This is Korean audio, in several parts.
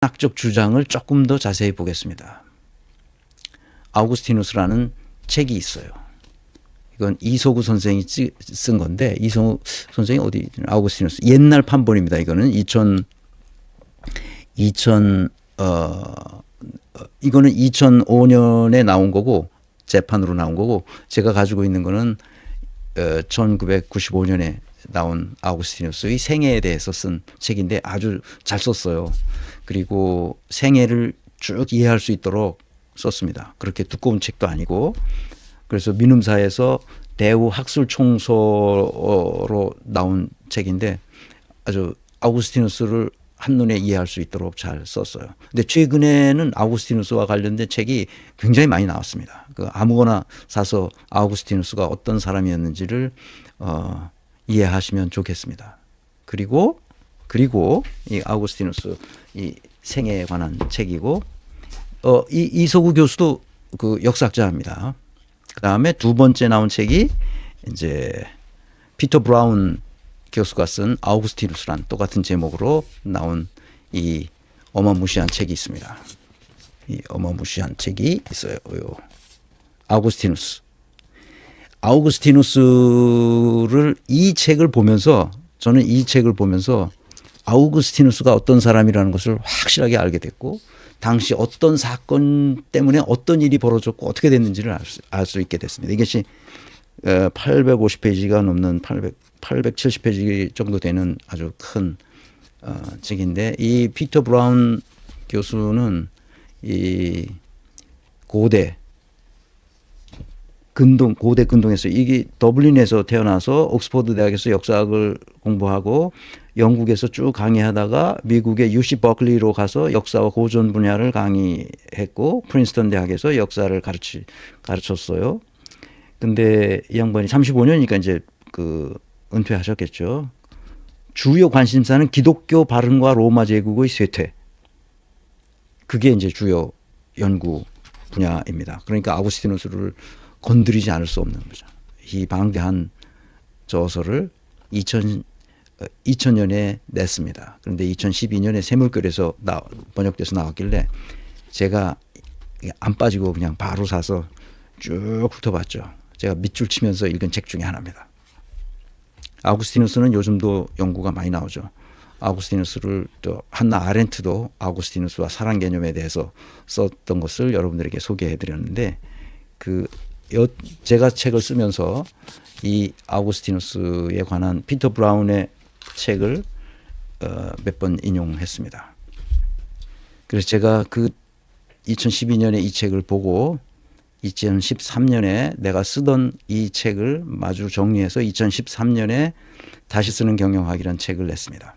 학적 주장을 조금 더 자세히 보겠습니다. 아우구스티누스라는 책이 있어요. 이건 이소구 선생이 쓴 건데, 이소구 선생이 어디, 아우구스티누스 옛날 판본입니다. 이거는 이거는 2005년에 나온 거고, 재판으로 나온 거고, 제가 가지고 있는 거는 1995년에 나온 아우구스티누스의 생애에 대해서 쓴 책인데 아주 잘 썼어요. 그리고 생애를 쭉 이해할 수 있도록 썼습니다. 그렇게 두꺼운 책도 아니고. 그래서 민음사에서 대우 학술 총서로 나온 책인데 아주 아우구스티누스를 한눈에 이해할 수 있도록 잘 썼어요. 근데 최근에는 아우구스티누스와 관련된 책이 굉장히 많이 나왔습니다. 그 아무거나 사서 아우구스티누스가 어떤 사람이었는지를 이해하시면 좋겠습니다. 그리고 이 아우구스티누스 이 생애에 관한 책이고, 이소구 교수도 그 역사학자입니다. 그 다음에 두 번째 나온 책이 이제 피터 브라운 교수가 쓴 아우구스티누스란 똑같은 제목으로 나온 이 어마무시한 책이 있습니다. 이 어마무시한 책이 있어요. 아우구스티누스를 저는 이 책을 보면서 아우구스티누스가 어떤 사람이라는 것을 확실하게 알게 됐고, 당시 어떤 사건 때문에 어떤 일이 벌어졌고 어떻게 됐는지를 알 수 있게 됐습니다. 이것이 850페이지가 넘는 870페이지 정도 되는 아주 큰 책인데, 이 피터 브라운 교수는 이 고대 근동에서, 이게 더블린에서 태어나서 옥스퍼드 대학에서 역사학을 공부하고 영국에서 쭉 강의하다가 미국의 UC 버클리로 가서 역사와 고전 분야를 강의했고 프린스턴 대학에서 역사를 가르쳤어요. 근데 이 양반이 35년이니까 이제 은퇴하셨겠죠. 주요 관심사는 기독교 발흥과 로마 제국의 쇠퇴. 그게 이제 주요 연구 분야입니다. 그러니까 아우구스티누스를 건드리지 않을 수 없는 거죠. 이 방대한 저서를 2000년에 냈습니다. 그런데 2012년에 새물결에서 번역돼서 나왔길래 제가 안 빠지고 그냥 바로 사서 쭉 훑어봤죠. 제가 밑줄 치면서 읽은 책 중에 하나입니다. 아우구스티누스는 요즘도 연구가 많이 나오죠. 아우구스티누스를 또 한나 아렌트도 아우구스티누스와 사랑 개념에 대해서 썼던 것을 여러분들에게 소개해 드렸는데, 제가 책을 쓰면서 이 아우구스티누스에 관한 피터 브라운의 책을 몇 번 인용했습니다. 그래서 제가 2012년에 이 책을 보고 2013년에 내가 쓰던 이 책을 마주 정리해서 2013년에 다시 쓰는 경영학이라는 책을 냈습니다.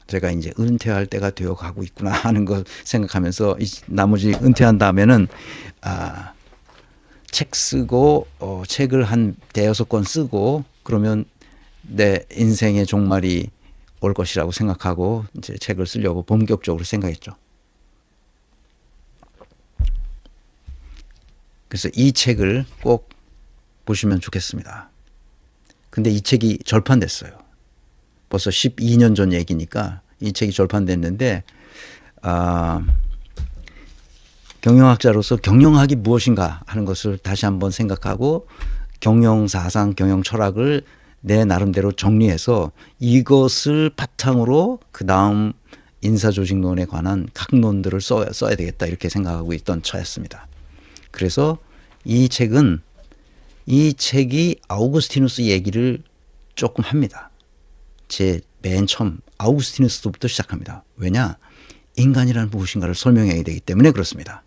제가 이제 은퇴할 때가 되어 가고 있구나 하는 걸 생각하면서 나머지 은퇴한 다음에는 책 쓰고 책을 한 대여섯 권 쓰고 그러면 내 인생의 종말이 올 것이라고 생각하고 이제 책을 쓰려고 본격적으로 생각했죠. 그래서 이 책을 꼭 보시면 좋겠습니다. 근데 이 책이 절판됐어요. 벌써 12년 전 얘기니까 이 책이 절판됐는데, 경영학자로서 경영학이 무엇인가 하는 것을 다시 한번 생각하고 경영사상, 경영철학을 내 나름대로 정리해서 이것을 바탕으로 그 다음 인사조직론에 관한 학론들을 써야 되겠다 이렇게 생각하고 있던 차였습니다. 그래서 이 책이 아우구스티누스 얘기를 조금 합니다. 제 맨 처음 아우구스티누스부터 시작합니다. 왜냐? 인간이란 무엇인가를 설명해야 되기 때문에 그렇습니다.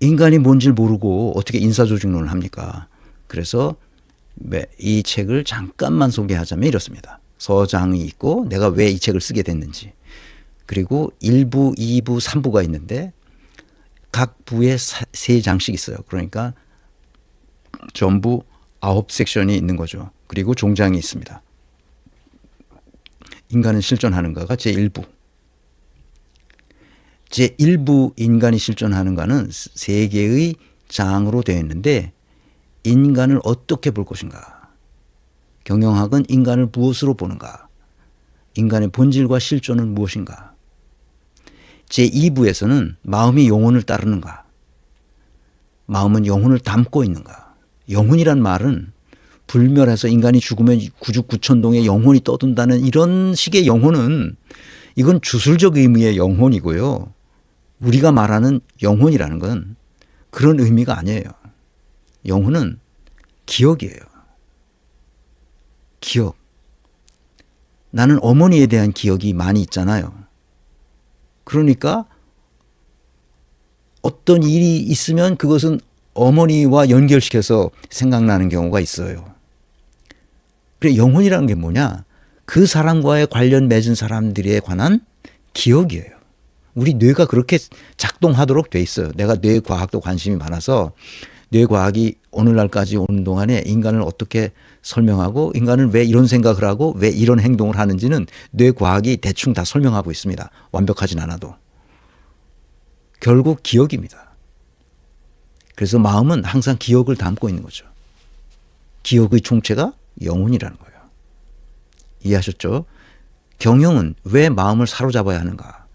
인간이 뭔지를 모르고 어떻게 인사조직론을 합니까? 그래서 이 책을 잠깐만 소개하자면 이렇습니다. 서장이 있고 내가 왜 이 책을 쓰게 됐는지, 그리고 1부, 2부, 3부가 있는데 각 부에 3장씩 있어요. 그러니까 전부 9섹션이 있는 거죠. 그리고 종장이 있습니다. 인간은 실존하는가가 제1부. 제1부 인간이 실존하는가는 3개의 장으로 되어 있는데, 인간을 어떻게 볼 것인가, 경영학은 인간을 무엇으로 보는가, 인간의 본질과 실존은 무엇인가, 제2부에서는 마음이 영혼을 따르는가, 마음은 영혼을 담고 있는가. 영혼이란 말은 불멸해서 인간이 죽으면 구죽구천동에 영혼이 떠든다는 이런 식의 영혼은 이건 주술적 의미의 영혼이고요. 우리가 말하는 영혼이라는 건 그런 의미가 아니에요. 영혼은 기억이에요. 기억. 나는 어머니에 대한 기억이 많이 있잖아요. 그러니까 어떤 일이 있으면 그것은 어머니와 연결시켜서 생각나는 경우가 있어요. 그래, 영혼이라는 게 뭐냐? 그 사람과의 관련 맺은 사람들에 관한 기억이에요. 우리 뇌가 그렇게 작동하도록 돼 있어요. 내가 뇌과학도 관심이 많아서 뇌과학이 오늘날까지 오는 동안에 인간을 어떻게 설명하고 인간은 왜 이런 생각을 하고 왜 이런 행동을 하는지는 뇌과학이 대충 다 설명하고 있습니다. 완벽하진 않아도. 결국 기억입니다. 그래서 마음은 항상 기억을 담고 있는 거죠. 기억의 총체가 영혼이라는 거예요. 이해하셨죠? 경영은 왜 마음을 사로잡아야 하는가?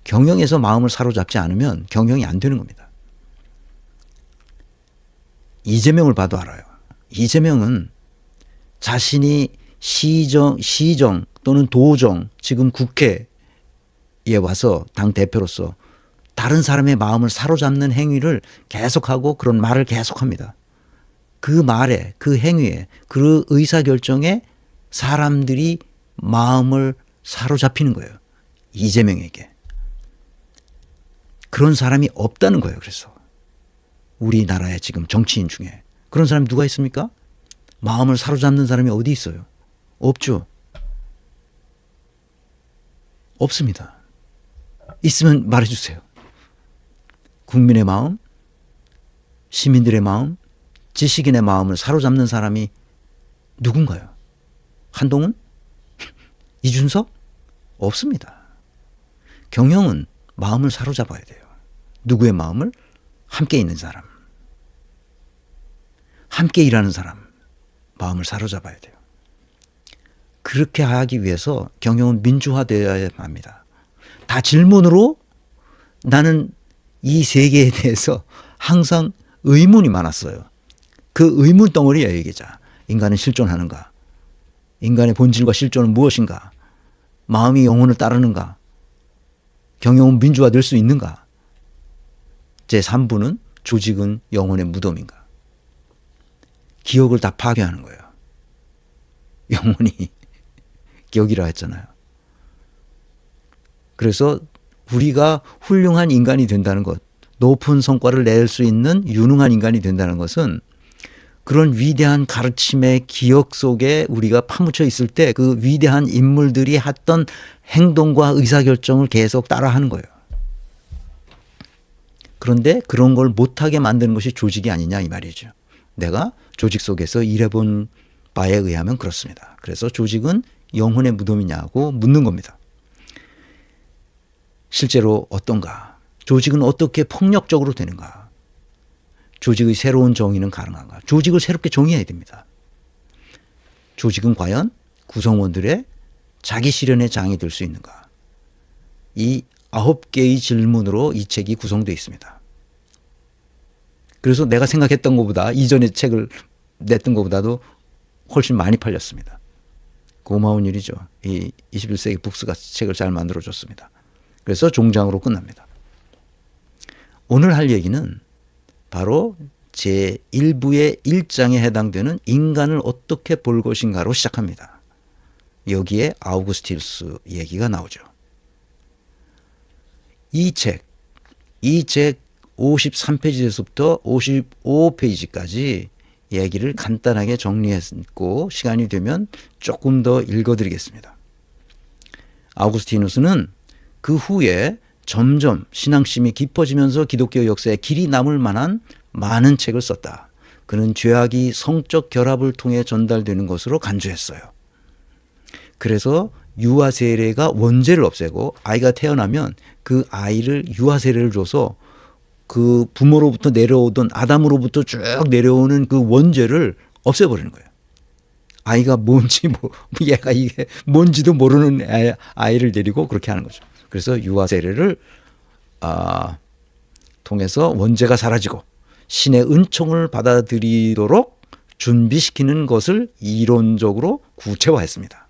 경영에서 마음을 사로잡지 않으면 경영이 안 되는 겁니다. 이재명을 봐도 알아요. 이재명은 자신이 시정 또는 도정, 지금 국회에 와서 당 대표로서 다른 사람의 마음을 사로잡는 행위를 계속하고 그런 말을 계속합니다. 그 말에, 그 행위에, 그 의사결정에 사람들이 마음을 사로잡히는 거예요. 이재명에게. 그런 사람이 없다는 거예요. 그래서 우리나라에 지금 정치인 중에 그런 사람이 누가 있습니까? 마음을 사로잡는 사람이 어디 있어요? 없죠. 없습니다. 있으면 말해주세요. 국민의 마음, 시민들의 마음, 지식인의 마음을 사로잡는 사람이 누군가요? 한동훈? 이준석? 없습니다. 경영은 마음을 사로잡아야 돼요. 누구의 마음을? 함께 있는 사람. 함께 일하는 사람. 마음을 사로잡아야 돼요. 그렇게 하기 위해서 경영은 민주화되어야 합니다. 다 질문으로 나는 이 세계에 대해서 항상 의문이 많았어요. 그 의문 덩어리예요, 이게. 자, 인간은 실존하는가? 인간의 본질과 실존은 무엇인가? 마음이 영혼을 따르는가? 경영은 민주화될 수 있는가? 제3부는 조직은 영혼의 무덤인가? 기억을 다 파괴하는 거예요. 영혼이 기억이라 했잖아요. 그래서 우리가 훌륭한 인간이 된다는 것, 높은 성과를 낼 수 있는 유능한 인간이 된다는 것은 그런 위대한 가르침의 기억 속에 우리가 파묻혀 있을 때 그 위대한 인물들이 했던 행동과 의사결정을 계속 따라하는 거예요. 그런데 그런 걸 못하게 만드는 것이 조직이 아니냐 이 말이죠. 내가 조직 속에서 일해본 바에 의하면 그렇습니다. 그래서 조직은 영혼의 무덤이냐고 묻는 겁니다. 실제로 어떤가? 조직은 어떻게 폭력적으로 되는가? 조직의 새로운 정의는 가능한가? 조직을 새롭게 정의해야 됩니다. 조직은 과연 구성원들의 자기 실현의 장이 될 수 있는가? 이 9개의 질문으로 이 책이 구성되어 있습니다. 그래서 내가 생각했던 것보다 이전에 책을 냈던 것보다도 훨씬 많이 팔렸습니다. 고마운 일이죠. 이 21세기 북스가 책을 잘 만들어줬습니다. 그래서 종장으로 끝납니다. 오늘 할 얘기는 바로 제1부의 1장에 해당되는 인간을 어떻게 볼 것인가로 시작합니다. 여기에 아우구스티누스 얘기가 나오죠. 이 책 53페이지에서부터 55페이지까지 얘기를 간단하게 정리했고 시간이 되면 조금 더 읽어드리겠습니다. 아우구스티누스는 그 후에 점점 신앙심이 깊어지면서 기독교 역사에 길이 남을 만한 많은 책을 썼다. 그는 죄악이 성적 결합을 통해 전달되는 것으로 간주했어요. 그래서 유아 세례가 원죄를 없애고 아이가 태어나면 그 아이를 유아 세례를 줘서 그 부모로부터 내려오던 아담으로부터 쭉 내려오는 그 원죄를 없애버리는 거예요. 아이가 뭔지 얘가 이게 뭔지도 모르는 아이를 데리고 그렇게 하는 거죠. 그래서 유아 세례를 통해서 원죄가 사라지고 신의 은총을 받아들이도록 준비시키는 것을 이론적으로 구체화했습니다.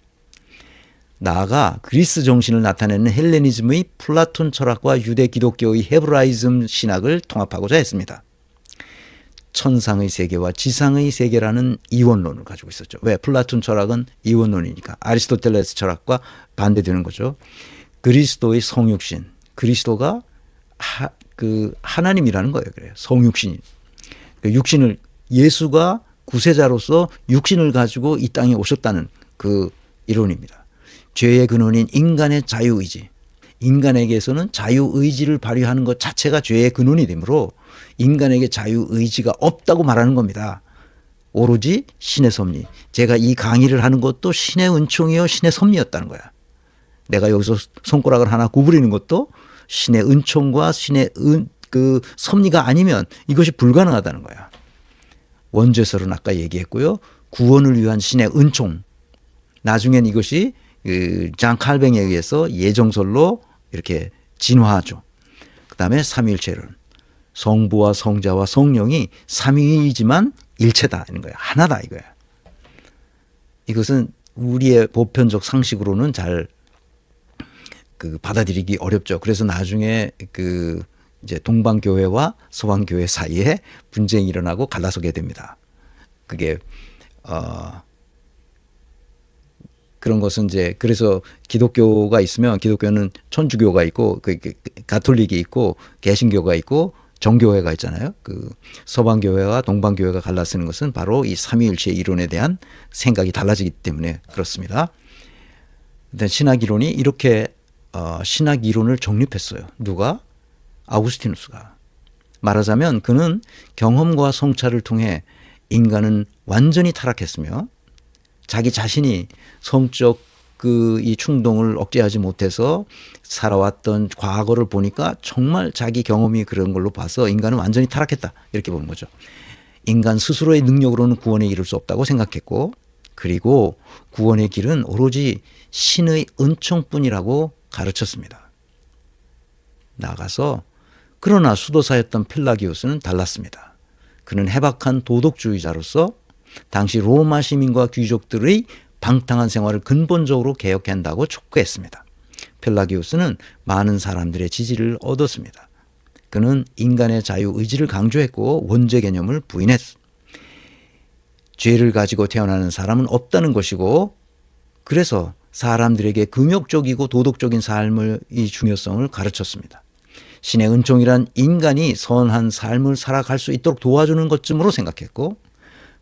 나아가 그리스 정신을 나타내는 헬레니즘의 플라톤 철학과 유대 기독교의 헤브라이즘 신학을 통합하고자 했습니다. 천상의 세계와 지상의 세계라는 이원론을 가지고 있었죠. 왜? 플라톤 철학은 이원론이니까. 아리스토텔레스 철학과 반대되는 거죠. 그리스도의 성육신, 그리스도가 하나님이라는 거예요. 그래요. 성육신. 육신을, 예수가 구세자로서 육신을 가지고 이 땅에 오셨다는 그 이론입니다. 죄의 근원인 인간의 자유의지. 인간에게서는 자유의지를 발휘하는 것 자체가 죄의 근원이 되므로 인간에게 자유의지가 없다고 말하는 겁니다. 오로지 신의 섭리. 제가 이 강의를 하는 것도 신의 은총이요 신의 섭리였다는 거야. 내가 여기서 손가락을 하나 구부리는 것도 신의 은총과 신의 그 섭리가 아니면 이것이 불가능하다는 거야. 원죄설은 아까 얘기했고요. 구원을 위한 신의 은총. 나중엔 이것이 장 칼뱅에 의해서 예정설로 이렇게 진화하죠. 그 다음에 삼위일체론. 성부와 성자와 성령이 삼위이지만 일체다 이런 거야. 하나다 이거야. 이것은 우리의 보편적 상식으로는 잘 받아들이기 어렵죠. 그래서 나중에 이제 동방교회와 서방교회 사이에 분쟁이 일어나고 갈라서게 됩니다. 그게 그런 것은 이제 그래서 기독교가 있으면 기독교는 천주교가 있고 가톨릭이 있고 개신교가 있고 정교회가 있잖아요. 서방교회와 동방교회가 갈라서는 것은 바로 이 삼위일체 이론에 대한 생각이 달라지기 때문에 그렇습니다. 일단 신학 이론이 이렇게 신학 이론을 정립했어요. 누가? 아우구스티누스가. 말하자면 그는 경험과 성찰을 통해 인간은 완전히 타락했으며 자기 자신이 성적 이 충동을 억제하지 못해서 살아왔던 과거를 보니까 정말 자기 경험이 그런 걸로 봐서 인간은 완전히 타락했다. 이렇게 보는 거죠. 인간 스스로의 능력으로는 구원에 이를 수 없다고 생각했고 그리고 구원의 길은 오로지 신의 은총뿐이라고 가르쳤습니다. 나아가서 그러나 수도사였던 펠라기우스는 달랐습니다. 그는 해박한 도덕주의자로서 당시 로마 시민과 귀족들의 방탕한 생활을 근본적으로 개혁한다고 촉구했습니다. 펠라기우스는 많은 사람들의 지지를 얻었습니다. 그는 인간의 자유의지를 강조했고 원죄 개념을 부인했습니다. 죄를 가지고 태어나는 사람은 없다는 것이고 그래서 사람들에게 금욕적이고 도덕적인 삶의 중요성을 가르쳤습니다. 신의 은총이란 인간이 선한 삶을 살아갈 수 있도록 도와주는 것쯤으로 생각했고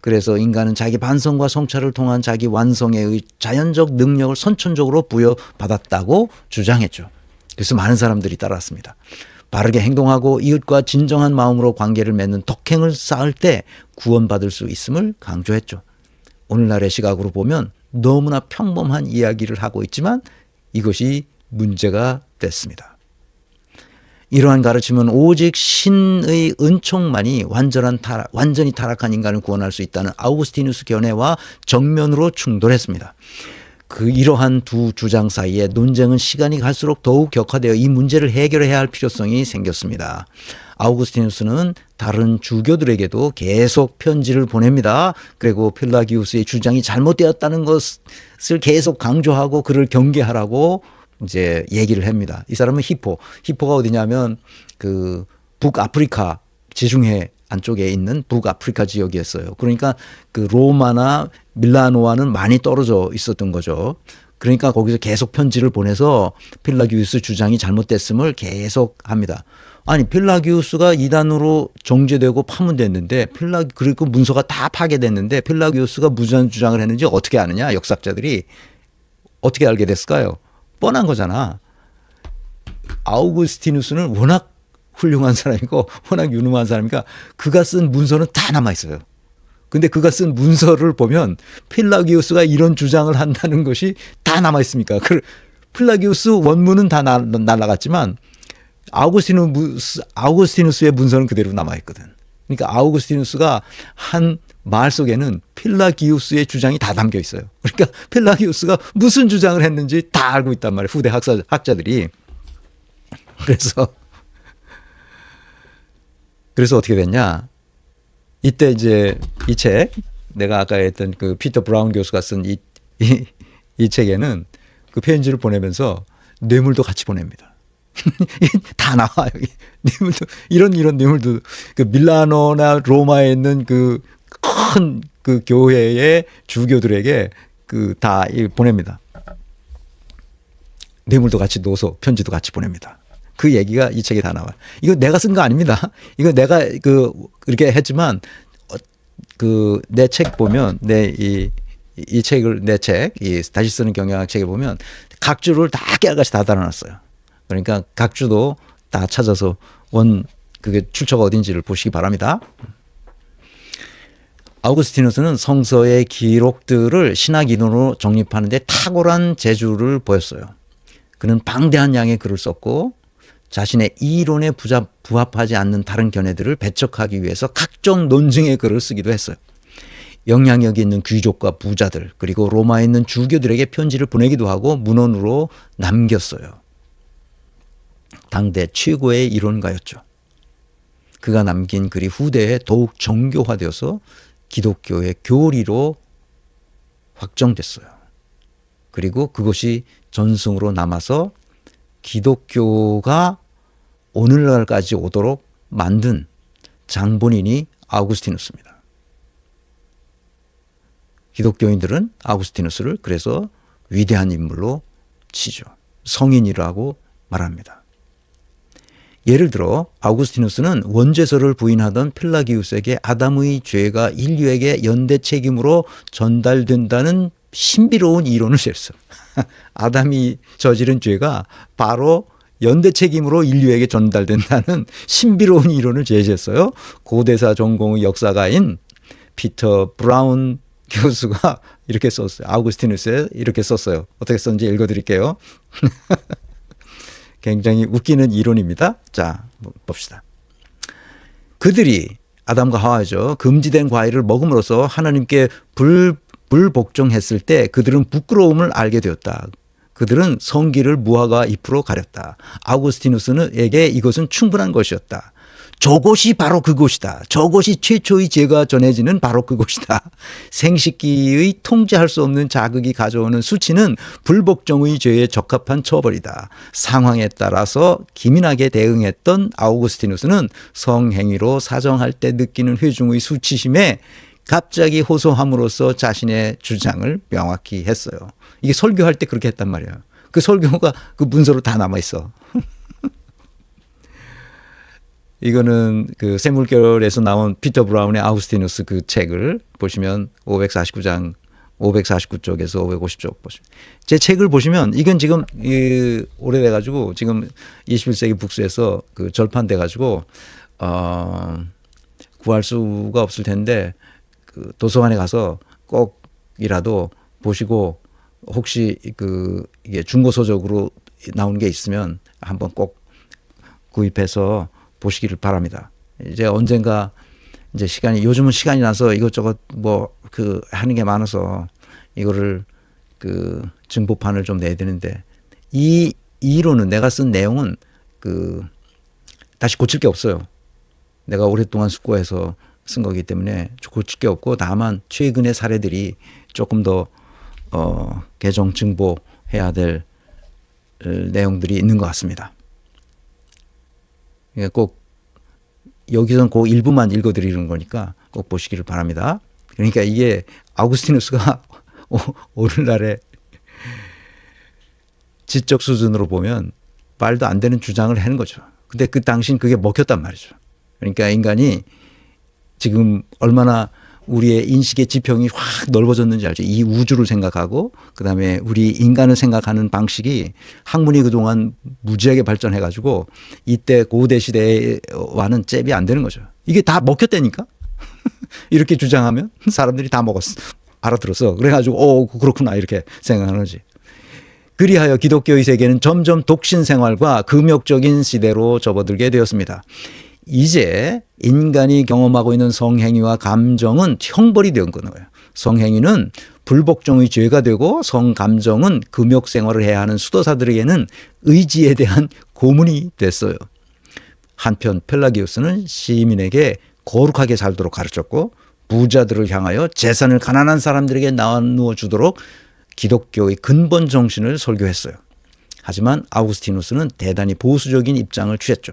그래서 인간은 자기 반성과 성찰을 통한 자기 완성의 자연적 능력을 선천적으로 부여받았다고 주장했죠. 그래서 많은 사람들이 따랐습니다. 바르게 행동하고 이웃과 진정한 마음으로 관계를 맺는 덕행을 쌓을 때 구원받을 수 있음을 강조했죠. 오늘날의 시각으로 보면 너무나 평범한 이야기를 하고 있지만 이것이 문제가 됐습니다. 이러한 가르침은 오직 신의 은총만이 완전히 타락한 인간을 구원할 수 있다는 아우구스티누스 견해와 정면으로 충돌했습니다. 이러한 두 주장 사이에 논쟁은 시간이 갈수록 더욱 격화되어 이 문제를 해결해야 할 필요성이 생겼습니다. 아우구스티누스는 다른 주교들에게도 계속 편지를 보냅니다. 그리고 펠라기우스의 주장이 잘못되었다는 것을 계속 강조하고 그를 경계하라고 이제 얘기를 합니다. 이 사람은 히포가 어디냐면 북아프리카 지중해 안쪽에 있는 북아프리카 지역이었어요. 그러니까 로마나 밀라노와는 많이 떨어져 있었던 거죠. 그러니까 거기서 계속 편지를 보내서 펠라기우스 주장이 잘못됐음을 계속 합니다. 아니 펠라기우스가 이단으로 정죄되고 파문됐는데 그리고 문서가 다 파괴됐는데 펠라기우스가 무슨 주장을 했는지 어떻게 아느냐? 역사학자들이 어떻게 알게 됐을까요? 뻔한 거잖아. 아우구스티누스는 워낙 훌륭한 사람이고 워낙 유능한 사람이니까 그가 쓴 문서는 다 남아있어요. 근데 그가 쓴 문서를 보면 펠라기우스가 이런 주장을 한다는 것이 다 남아있습니까? 펠라기우스 원문은 다 날아갔지만 아우구스티누스의 문서는 그대로 남아있거든. 그러니까 아우구스티누스가 한 말 속에는 펠라기우스의 주장이 다 담겨 있어요. 그러니까 펠라기우스가 무슨 주장을 했는지 다 알고 있단 말이에요. 후대 학자들이. 그래서 그래서 어떻게 됐냐? 이때 이제 이 책, 내가 아까 했던 그 피터 브라운 교수가 쓴 이 책에는 그 편지를 보내면서 뇌물도 같이 보냅니다. 다 나와 여기 뇌물도 이런 뇌물도 그 밀라노나 로마에 있는 그 큰 그 교회의 주교들에게 그 다 보냅니다. 뇌물도 같이 넣어서 편지도 같이 보냅니다. 그 얘기가 이 책에 다 나와요. 이거 내가 쓴 거 아닙니다. 이거 내가 이렇게 했지만 그 내 책 보면 이 책을 내 책 이 다시 쓰는 경영학 책에 보면 각 주를 다 깨알같이 다 달아놨어요. 그러니까 각 주도 다 찾아서 그게 출처가 어딘지를 보시기 바랍니다. 아우구스티누스는 성서의 기록들을 신학 이론으로 정립하는 데 탁월한 재주를 보였어요. 그는 방대한 양의 글을 썼고 자신의 이론에 부합하지 않는 다른 견해들을 배척하기 위해서 각종 논증의 글을 쓰기도 했어요. 영향력이 있는 귀족과 부자들 그리고 로마에 있는 주교들에게 편지를 보내기도 하고 문헌으로 남겼어요. 당대 최고의 이론가였죠. 그가 남긴 글이 후대에 더욱 정교화되어서 기독교의 교리로 확정됐어요. 그리고 그것이 전승으로 남아서 기독교가 오늘날까지 오도록 만든 장본인이 아우구스티누스입니다. 기독교인들은 아우구스티누스를 그래서 위대한 인물로 치죠. 성인이라고 말합니다. 예를 들어 아우구스티누스는 원죄설을 부인하던 펠라기우스에게 아담의 죄가 인류에게 연대 책임으로 전달된다는 신비로운 이론을 제시했어요. 아담이 저지른 죄가 바로 연대 책임으로 인류에게 전달된다는 신비로운 이론을 제시했어요. 고대사 전공의 역사가인 피터 브라운 교수가 이렇게 썼어요. 아우구스티누스에 이렇게 썼어요. 어떻게 썼는지 읽어드릴게요. 굉장히 웃기는 이론입니다. 자, 봅시다. 그들이 아담과 하와죠. 금지된 과일을 먹음으로써 하나님께 불복종했을 때 그들은 부끄러움을 알게 되었다. 그들은 성기를 무화과 잎으로 가렸다. 아우구스티누스에게 이것은 충분한 것이었다. 저것이 바로 그것이다. 저것이 최초의 죄가 전해지는 바로 그것이다. 생식기의 통제할 수 없는 자극이 가져오는 수치는 불복종의 죄에 적합한 처벌이다. 상황에 따라서 기민하게 대응했던 아우구스티누스는 성행위로 사정할 때 느끼는 회중의 수치심에 갑자기 호소함으로써 자신의 주장을 명확히 했어요. 이게 설교할 때 그렇게 했단 말이에요. 그 설교가 그 문서로 다 남아있어. 이거는 그 샘물결에서 나온 피터 브라운의 아우구스티누스 그 책을 보시면 549쪽에서 550쪽 보시면 제 책을 보시면 이건 지금 오래돼가지고 지금 21세기 북스에서 그 절판돼가지고 구할 수가 없을 텐데 그 도서관에 가서 꼭이라도 보시고 혹시 이게 중고 서적으로 나온 게 있으면 한번 꼭 구입해서 보시기를 바랍니다. 이제 언젠가 이제 요즘은 시간이 나서 이것저것 하는 게 많아서 이거를 증보판을 좀 내야 되는데 이 이론은 내가 쓴 내용은 다시 고칠 게 없어요. 내가 오랫동안 숙고해서 쓴 거기 때문에 고칠 게 없고 다만 최근의 사례들이 조금 더 개정 증보해야 될 내용들이 있는 것 같습니다. 꼭 여기서는 그 일부만 읽어드리는 거니까 꼭 보시기를 바랍니다. 그러니까 이게 아우구스티누스가 오늘날의 지적 수준으로 보면 말도 안 되는 주장을 하는 거죠. 근데 그 당시엔 그게 먹혔단 말이죠. 그러니까 인간이 지금 얼마나 우리의 인식의 지평이 확 넓어졌는지 알죠. 이 우주를 생각하고 그다음에 우리 인간을 생각하는 방식이 학문이 그동안 무지하게 발전해가지고 이때 고대 시대와는 잽이 안 되는 거죠. 이게 다 먹혔다니까. 이렇게 주장하면 사람들이 다 먹었어. 알아들었어. 그래가지고 그렇구나 이렇게 생각하는 거지. 그리하여 기독교의 세계는 점점 독신 생활과 금욕적인 시대로 접어들게 되었습니다. 이제 인간이 경험하고 있는 성행위와 감정은 형벌이 되는 거예요. 성행위는 불복종의 죄가 되고 성감정은 금욕 생활을 해야 하는 수도사들에게는 의지에 대한 고문이 됐어요. 한편 펠라기우스는 시민에게 거룩하게 살도록 가르쳤고 부자들을 향하여 재산을 가난한 사람들에게 나누어 주도록 기독교의 근본 정신을 설교했어요. 하지만 아우구스티누스는 대단히 보수적인 입장을 취했죠.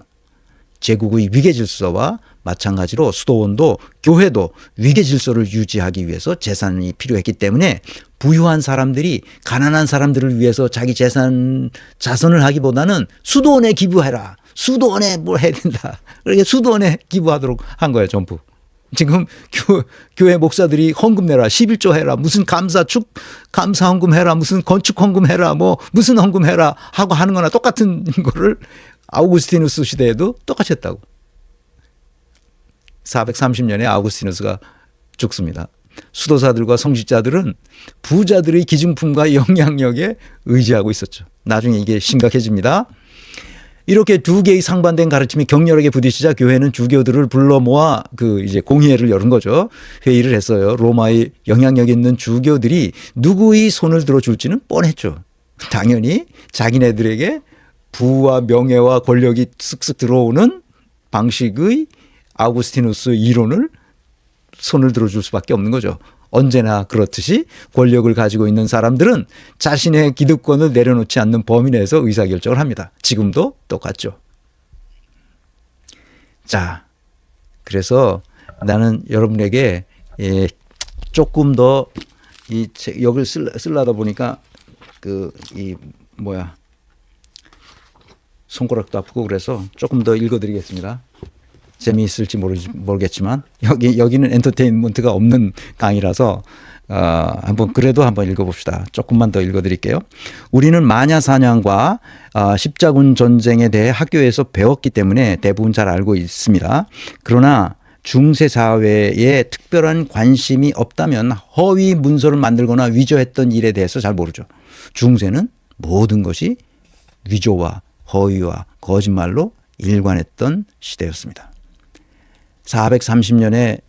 제국의 위계 질서와 마찬가지로 수도원도 교회도 위계 질서를 유지하기 위해서 재산이 필요했기 때문에 부유한 사람들이 가난한 사람들을 위해서 자기 자선을 하기보다는 수도원에 기부해라. 수도원에 뭘 해야 된다. 그러니까 수도원에 기부하도록 한 거예요, 전부. 지금 교회 목사들이 헌금 내라, 11조 해라, 무슨 감사 헌금 해라, 무슨 건축 헌금 해라, 뭐 무슨 헌금 해라 하고 하는 거나 똑같은 거를 아우구스티누스 시대에도 똑같이 했다고. 430년에 아우구스티누스가 죽습니다. 수도사들과 성직자들은 부자들의 기증품과 영향력에 의지하고 있었죠. 나중에 이게 심각해집니다. 이렇게 두 개의 상반된 가르침이 격렬하게 부딪히자 교회는 주교들을 불러 모아 이제 공회를 열은 거죠. 회의를 했어요. 로마의 영향력 있는 주교들이 누구의 손을 들어줄지는 뻔했죠. 당연히 자기네들에게 부와 명예와 권력이 쓱쓱 들어오는 방식의 아우구스티누스 이론을 손을 들어줄 수밖에 없는 거죠. 언제나 그렇듯이 권력을 가지고 있는 사람들은 자신의 기득권을 내려놓지 않는 범위 내에서 의사결정을 합니다. 지금도 똑같죠. 자, 그래서 나는 여러분에게 조금 더 여기를 쓰려다 보니까 손가락도 아프고 그래서 조금 더 읽어드리겠습니다. 재미있을지 모르겠지만 여기는 엔터테인먼트가 없는 강의라서 그래도 한번 읽어봅시다. 조금만 더 읽어드릴게요. 우리는 마녀사냥과 십자군 전쟁에 대해 학교에서 배웠기 때문에 대부분 잘 알고 있습니다. 그러나 중세 사회에 특별한 관심이 없다면 허위 문서를 만들거나 위조했던 일에 대해서 잘 모르죠. 중세는 모든 것이 위조와 허위와 거짓말로 일관했던 시대였습니다. 430년에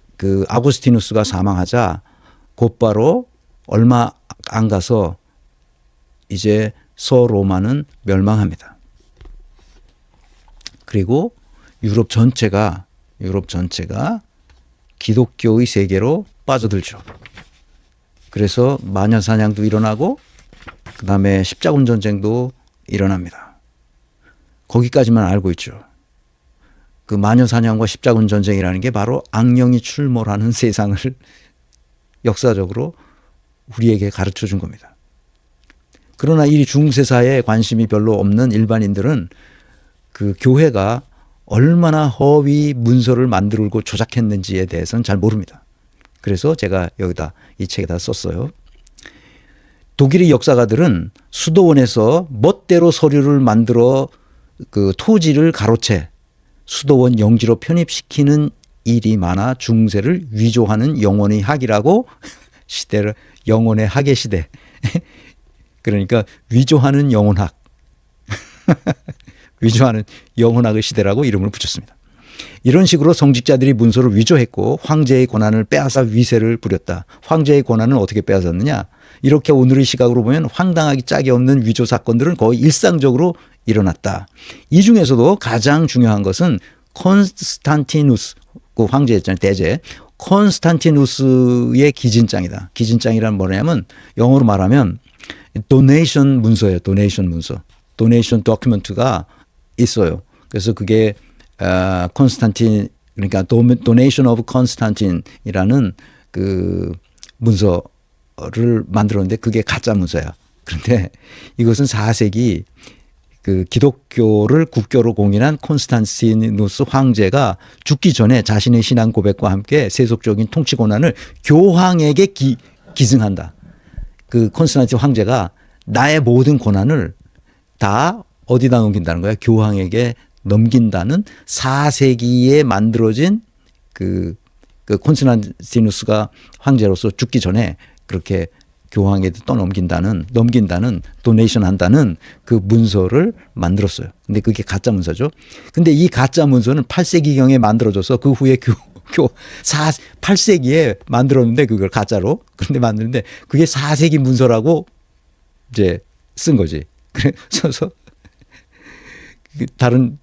아구스티누스가 사망하자 곧바로 얼마 안 가서 이제 서로마는 멸망합니다. 그리고 유럽 전체가 기독교의 세계로 빠져들죠. 그래서 마녀사냥도 일어나고 그다음에 십자군 전쟁도 일어납니다. 거기까지만 알고 있죠. 그 마녀사냥과 십자군 전쟁이라는 게 바로 악령이 출몰하는 세상을 역사적으로 우리에게 가르쳐 준 겁니다. 그러나 이 중세사에 관심이 별로 없는 일반인들은 그 교회가 얼마나 허위 문서를 만들고 조작했는지에 대해서는 잘 모릅니다. 그래서 제가 여기다 이 책에다 썼어요. 독일의 역사가들은 수도원에서 멋대로 서류를 만들어 그 토지를 가로채 수도원 영지로 편입시키는 일이 많아 중세를 위조하는 영혼의 학이라고 시대를 영혼의 학의 시대 그러니까 위조하는 영혼학 위조하는 영혼학의 시대라고 이름을 붙였습니다. 이런 식으로 성직자들이 문서를 위조했고 황제의 권한을 빼앗아 위세를 부렸다. 황제의 권한은 어떻게 빼앗았느냐? 이렇게 오늘의 시각으로 보면 황당하기 짝이 없는 위조 사건들은 거의 일상적으로 일어났다. 이 중에서도 가장 중요한 것은 콘스탄티누스, 그 황제였잖아요. 대제. 콘스탄티누스의 기진장이다. 기진장이란 뭐냐면 영어로 말하면 도네이션 문서예요. 도네이션 문서. 도네이션 도큐멘트가 있어요. 그래서 그게 콘스탄틴 그러니까 도네이션 오브 콘스탄틴이라는 그 문서를 만들었는데 그게 가짜 문서야. 그런데 이것은 4세기 그 기독교를 국교로 공인한 콘스탄티누스 황제가 죽기 전에 자신의 신앙 고백과 함께 세속적인 통치 권한을 교황에게 기증한다. 그 콘스탄틴 황제가 나의 모든 권한을 다 어디다 넘긴다는 거야? 교황에게 넘긴다는 4세기에 만들어진 그 콘스탄티누스가 황제로서 죽기 전에 그렇게 교황에게 넘긴다는 도네이션 한다는 그 문서를 만들었어요. 근데 그게 가짜 문서죠. 근데 이 가짜 문서는 8세기경에 만들어져서 그 후에 8세기에 만들었는데 그걸 가짜로 그런데 만드는데 그게 4세기 문서라고 이제 쓴 거지. 그래서 다른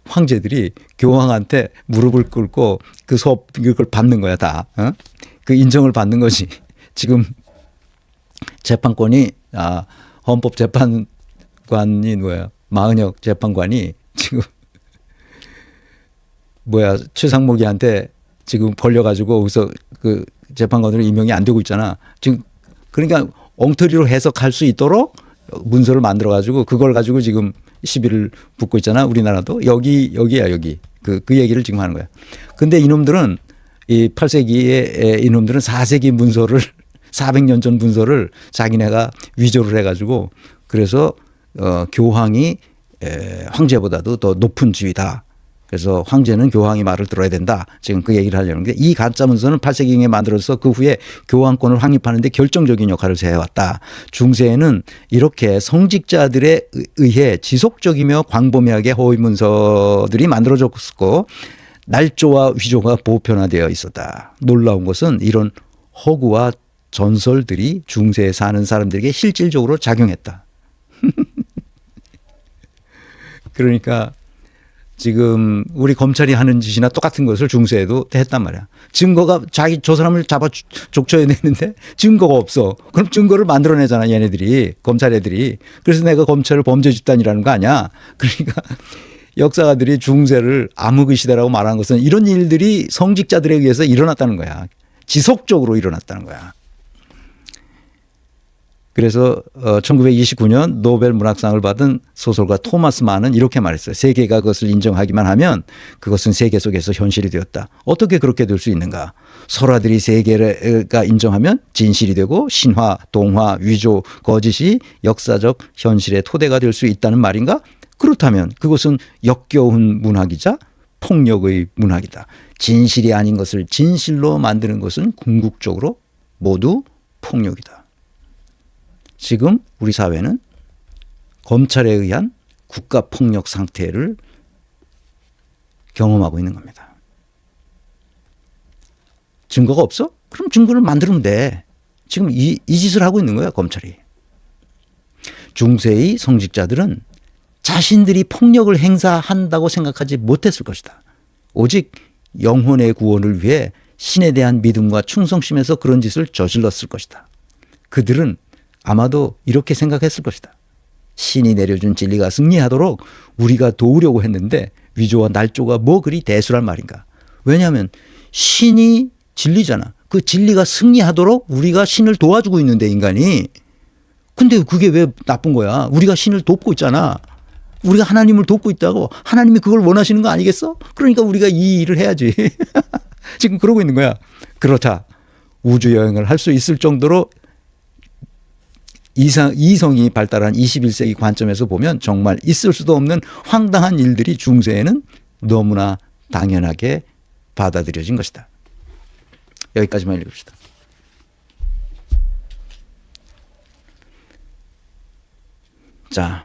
황제들이 교황한테 무릎을 꿇고 그 수업 그걸 받는 거야 다. 어? 그 인정을 받는 거지. 지금 재판권이 헌법재판관이 마은혁 재판관이 지금 최상목이한테 지금 걸려가지고 거기서 그 재판관으로 임명이 안 되고 있잖아. 지금 그러니까 엉터리로 해석할 수 있도록 문서를 만들어 가지고 그걸 가지고 지금 시비를 붙고 있잖아. 우리나라도 여기야 여기 그 얘기를 지금 하는 거야. 근데 이놈들은 이 8세기의 이놈들은 4세기 문서를 400년 전 문서를 자기네가 위조를 해가지고 그래서 교황이 황제보다도 더 높은 지위다. 그래서 황제는 교황이 말을 들어야 된다. 지금 그 얘기를 하려는 게 이 가짜 문서는 8세기에 만들어서 그 후에 교황권을 확립하는 데 결정적인 역할을 해왔다. 중세에는 이렇게 성직자들에 의해 지속적이며 광범위하게 허위 문서들이 만들어졌고 날조와 위조가 보편화되어 있었다. 놀라운 것은 이런 허구와 전설들이 중세에 사는 사람들에게 실질적으로 작용했다. 그러니까 지금 우리 검찰이 하는 짓이나 똑같은 것을 중세에도 했단 말이야. 증거가 저 사람을 잡아 족쳐야 되는데 증거가 없어. 그럼 증거를 만들어내잖아 얘네들이 검찰 애들이. 그래서 내가 검찰을 범죄 집단이라는 거 아니야. 그러니까 역사가들이 중세를 암흑의 시대라고 말한 것은 이런 일들이 성직자들에 의해서 일어났다는 거야. 지속적으로 일어났다는 거야. 그래서 1929년 노벨 문학상을 받은 소설가 토마스 만은 이렇게 말했어요. 세계가 그것을 인정하기만 하면 그것은 세계 속에서 현실이 되었다. 어떻게 그렇게 될 수 있는가? 설화들이 세계가 인정하면 진실이 되고 신화, 동화, 위조, 거짓이 역사적 현실의 토대가 될 수 있다는 말인가? 그렇다면 그것은 역겨운 문학이자 폭력의 문학이다. 진실이 아닌 것을 진실로 만드는 것은 궁극적으로 모두 폭력이다. 지금 우리 사회는 검찰에 의한 국가폭력 상태를 경험하고 있는 겁니다. 증거가 없어? 그럼 증거를 만들면 돼. 지금 이 짓을 하고 있는 거야, 검찰이. 중세의 성직자들은 자신들이 폭력을 행사한다고 생각하지 못했을 것이다. 오직 영혼의 구원을 위해 신에 대한 믿음과 충성심에서 그런 짓을 저질렀을 것이다. 그들은 아마도 이렇게 생각했을 것이다. 신이 내려준 진리가 승리하도록 우리가 도우려고 했는데 위조와 날조가 뭐 그리 대수란 말인가. 왜냐하면 신이 진리잖아. 그 진리가 승리하도록 우리가 신을 도와주고 있는데 인간이. 근데 그게 왜 나쁜 거야. 우리가 신을 돕고 있잖아. 우리가 하나님을 돕고 있다고. 하나님이 그걸 원하시는 거 아니겠어? 그러니까 우리가 이 일을 해야지. 지금 그러고 있는 거야. 그렇다. 우주여행을 할 수 있을 정도로 이성이 발달한 21세기 관점에서 보면 정말 있을 수도 없는 황당한 일들이 중세에는 너무나 당연하게 받아들여진 것이다. 여기까지만 읽읍시다. 자,